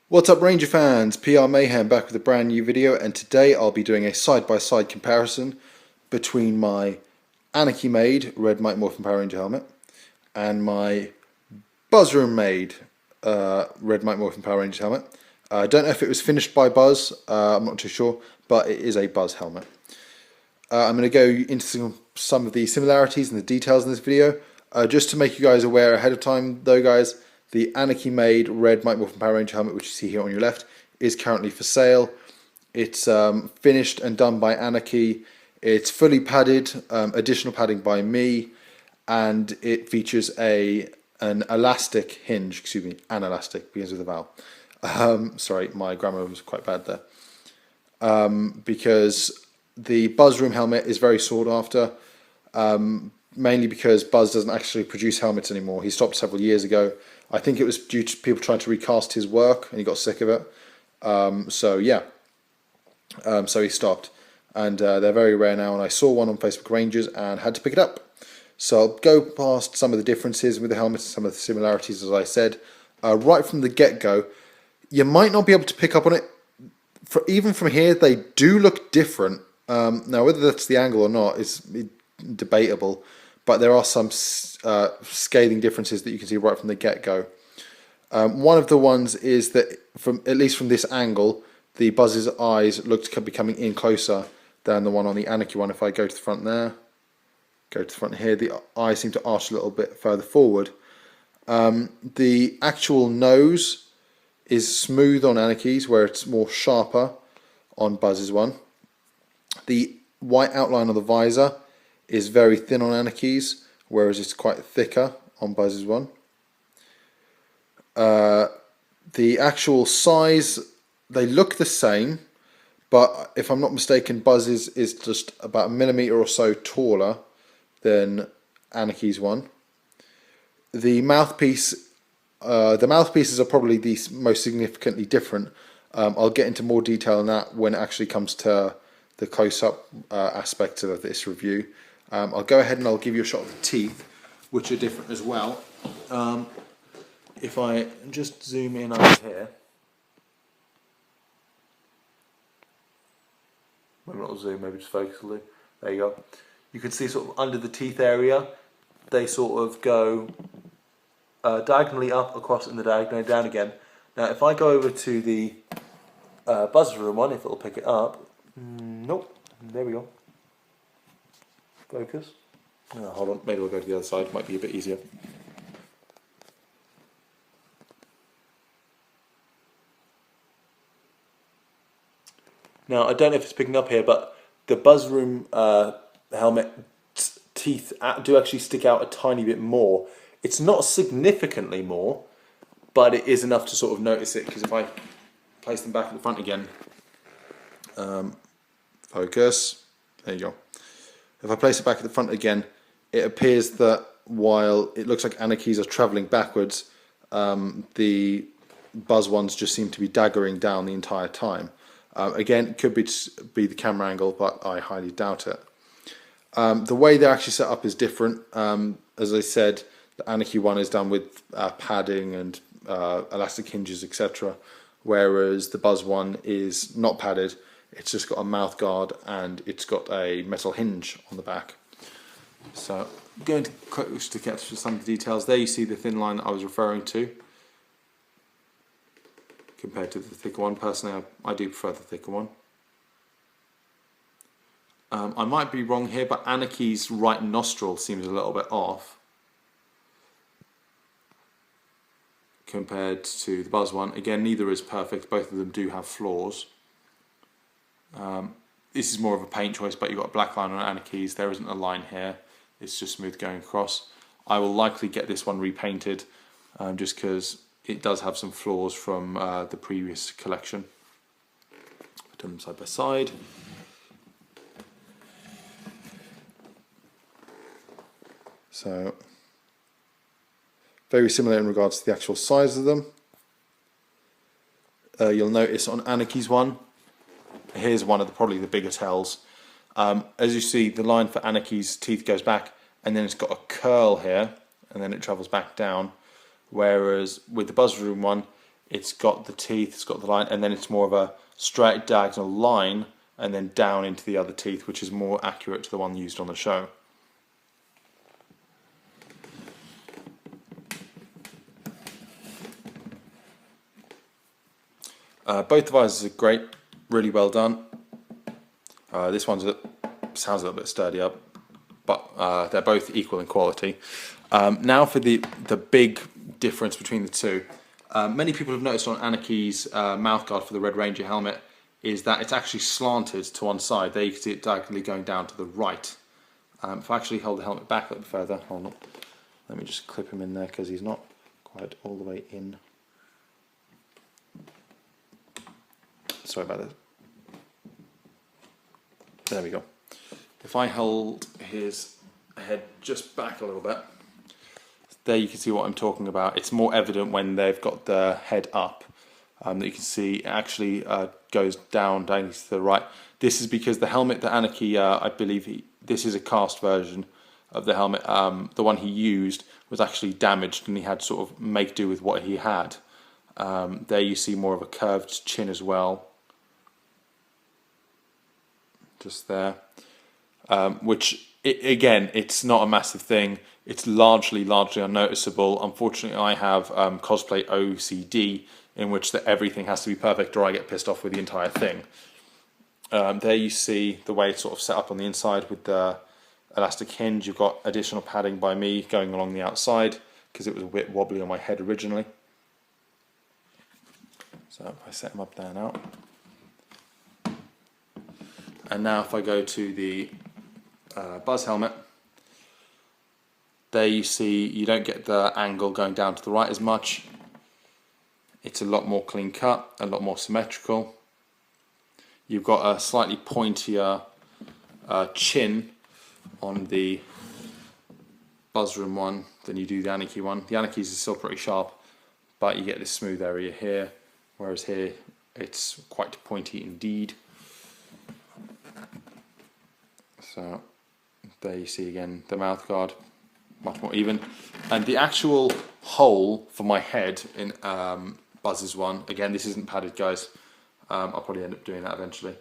What's up Ranger fans, PR Mayhem back with a brand new video, and today I'll be doing a side-by-side comparison between my Aniki made Red Mighty Morphin Power Ranger helmet and my Buzzroom made Red Mighty Morphin Power Ranger helmet. I don't know if it was finished by Buzz, I'm not too sure, but it is a Buzz helmet. I'm going to go into some of the similarities and the details in this video. Just to make you guys aware ahead of time though guys, the Aniki made Red Mighty Morphin Power Ranger helmet, which you see here on your left, is currently for sale. It's finished and done by Aniki. It's fully padded, additional padding by me, and it features an elastic hinge, excuse me, an elastic, begins with a vowel. Sorry, my grammar was quite bad there. Because the Buzzroom helmet is very sought after, mainly because Buzz doesn't actually produce helmets anymore. He stopped several years ago. I think it was due to people trying to recast his work and he got sick of it. So he stopped. And they're very rare now, and I saw one on Facebook Rangers and had to pick it up. So I'll go past some of the differences with the helmets and some of the similarities, as I said. Right from the get-go, you might not be able to pick up on it. Even from here, they do look different. Now, whether that's the angle or not is debatable, but there are some scathing differences that you can see right from the get-go. One of the ones is that, at least from this angle, the Buzz's eyes look to be coming in closer than the one on the Aniki one. If I go to the front there, go to the front here, the eyes seem to arch a little bit further forward. The actual nose is smooth on Aniki's, where it's more sharper on Buzz's one. The white outline of the visor is very thin on Aniki's, whereas it's quite thicker on Buzz's one. The actual size, they look the same, but if I'm not mistaken, Buzz's is just about a millimeter or so taller than Aniki's one. The mouthpieces are probably the most significantly different. I'll get into more detail on that when it actually comes to the close-up aspect of this review. I'll go ahead and I'll give you a shot of the teeth, which are different as well. If I just zoom in over here, maybe not zoom, maybe just focus a little. There you go. You can see sort of under the teeth area, they sort of go diagonally up, across, and the diagonally down again. Now, if I go over to the Buzzroom one, if it'll pick it up, nope, there we go. Focus. Oh, hold on, maybe we'll go to the other side, might be a bit easier. Now, I don't know if it's picking up here, but the Buzzroom helmet teeth do actually stick out a tiny bit more. It's not significantly more, but it is enough to sort of notice it, because if I place them back at the front again, focus, there you go. If I place it back at the front again, it appears that while it looks like Aniki's are travelling backwards, the Buzz ones just seem to be daggering down the entire time. Again, it could be the camera angle, but I highly doubt it. The way they're actually set up is different. As I said, the Aniki one is done with padding and elastic hinges, etc., whereas the Buzz one is not padded. It's just got a mouth guard and it's got a metal hinge on the back. So, going to close to get to some of the details. There you see the thin line that I was referring to, compared to the thicker one. Personally, I do prefer the thicker one. I might be wrong here, but Aniki's right nostril seems a little bit off compared to the Buzz one. Again, neither is perfect. Both of them do have flaws. This is more of a paint choice, but you've got a black line on Aniki's. There isn't a line here. It's just smooth going across. I will likely get this one repainted, just because it does have some flaws from the previous collection. Put them side by side. So, very similar in regards to the actual size of them. You'll notice on Aniki's one, here's one of probably the bigger tells. As you see, the line for Aniki's teeth goes back, and then it's got a curl here, and then it travels back down. Whereas with the Buzzroom one, it's got the teeth, it's got the line, and then it's more of a straight diagonal line and then down into the other teeth, which is more accurate to the one used on the show. Both devices are great, really well done. This one sounds a little bit sturdier, but they're both equal in quality. Now for the big difference between the two. Many people have noticed on Aniki's mouthguard for the Red Ranger helmet is that it's actually slanted to one side. There you can see it diagonally going down to the right. If I actually hold the helmet back a little further, hold on. Let me just clip him in there because he's not quite all the way in. Sorry about this. There we go. If I hold his head just back a little bit, there you can see what I'm talking about. It's more evident when they've got the head up. That you can see it actually goes down to the right. This is because the helmet that Aniki, I believe this is a cast version of the helmet. The one he used was actually damaged and he had to sort of make do with what he had. There you see more of a curved chin as well. Just there. Which, again, it's not a massive thing. It's largely unnoticeable. Unfortunately, I have cosplay OCD, in which everything has to be perfect or I get pissed off with the entire thing. There you see the way it's sort of set up on the inside with the elastic hinge. You've got additional padding by me going along the outside because it was a bit wobbly on my head originally. So if I set them up there now. And now if I go to the Buzz helmet, there you see you don't get the angle going down to the right as much. It's a lot more clean cut, a lot more symmetrical. You've got a slightly pointier chin on the Buzzroom one than you do the Aniki one. The Aniki's is still pretty sharp, but you get this smooth area here, whereas here it's quite pointy indeed. So there you see again the mouth guard, much more even, and the actual hole for my head in Buzz's one, again this isn't padded guys, I'll probably end up doing that eventually,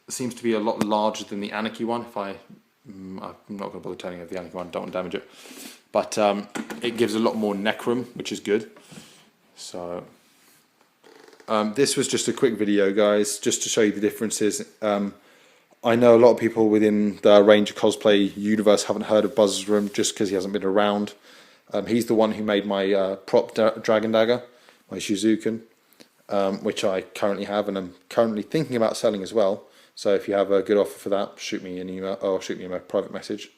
seems to be a lot larger than the Aniki one. I'm not going to bother telling you of the Aniki one, don't want to damage it, but it gives a lot more neck room, which is good. So this was just a quick video guys, just to show you the differences. I know a lot of people within the Ranger cosplay universe haven't heard of Buzzroom just because he hasn't been around. He's the one who made my prop Dragon Dagger, my Shizuken, which I currently have and I'm currently thinking about selling as well. So if you have a good offer for that, shoot me an email or shoot me a private message.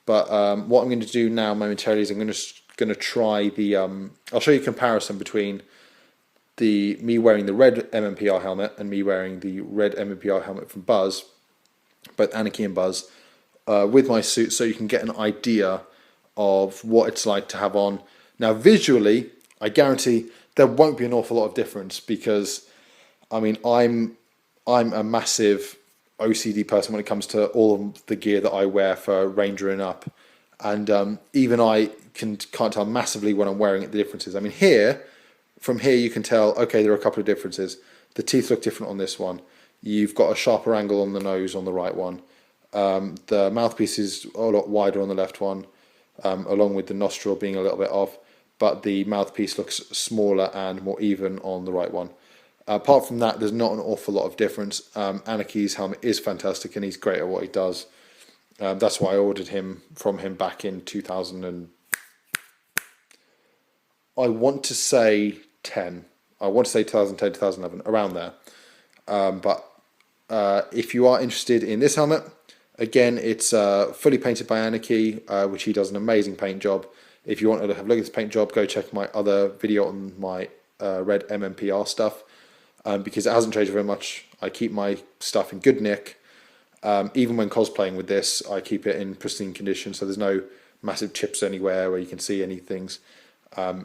But what I'm going to do now momentarily is I'm going to try the. I'll show you a comparison between me wearing the red MMPR helmet and me wearing the red MMPR helmet from Buzz, both Aniki and Buzz, with my suit, so you can get an idea of what it's like to have on. Now visually, I guarantee there won't be an awful lot of difference because, I mean, I'm a massive OCD person when it comes to all of the gear that I wear for Ranger and up, and even I can't tell massively when I'm wearing it the differences. I mean, from here you can tell, okay, there are a couple of differences. The teeth look different on this one. You've got a sharper angle on the nose on the right one. The mouthpiece is a lot wider on the left one, along with the nostril being a little bit off, but the mouthpiece looks smaller and more even on the right one. Apart from that, there's not an awful lot of difference. Aniki's helmet is fantastic and he's great at what he does. That's why I ordered from him back in 2000 and I want to say 2010, 2011, around there. But if you are interested in this helmet, again, it's fully painted by Aniki, which he does an amazing paint job. If you want to have a look at this paint job, go check my other video on my red MMPR stuff, because it hasn't changed very much. I keep my stuff in good nick. Even when cosplaying with this, I keep it in pristine condition, so there's no massive chips anywhere where you can see anything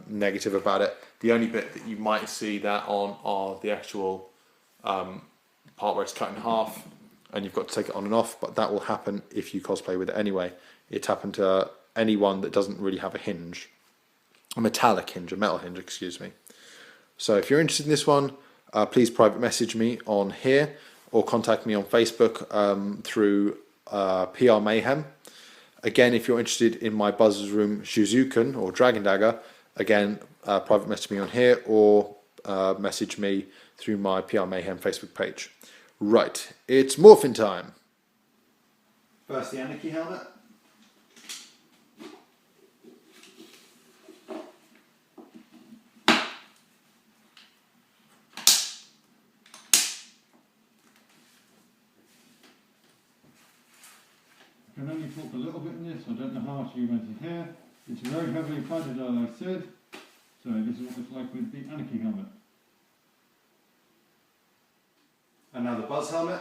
negative about it. The only bit that you might see that on are the actual part where it's cut in half and you've got to take it on and off, but that will happen if you cosplay with it anyway. It's happened to anyone that doesn't really have a hinge. a metallic hinge, a metal hinge, excuse me. So if you're interested in this one, please private message me on here or contact me on Facebook through PR Mayhem. Again, if you're interested in my Buzzer's Room Shizuken or Dragon Dagger, again, private message me on here or message me through my PR Mayhem Facebook page. Right, it's morphin time. First the Aniki helmet. I can only talk a little bit in this, I don't know how much you're going to hear. It's very heavily padded, as I said, so this is what it's like with the Aniki helmet. And now the Buzz helmet.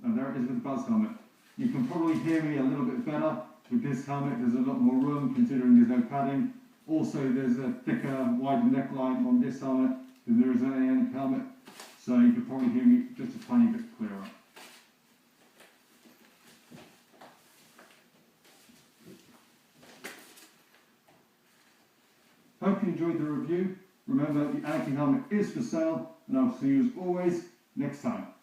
And there it is with the Buzz helmet. You can probably hear me a little bit better. With this helmet there's a lot more room considering there's no padding. Also there's a thicker, wider neckline on this helmet than there is on any other helmet. So you can probably hear me just a tiny bit clearer. Hope you enjoyed the review. Remember, the Aniki helmet is for sale, and I'll see you as always next time.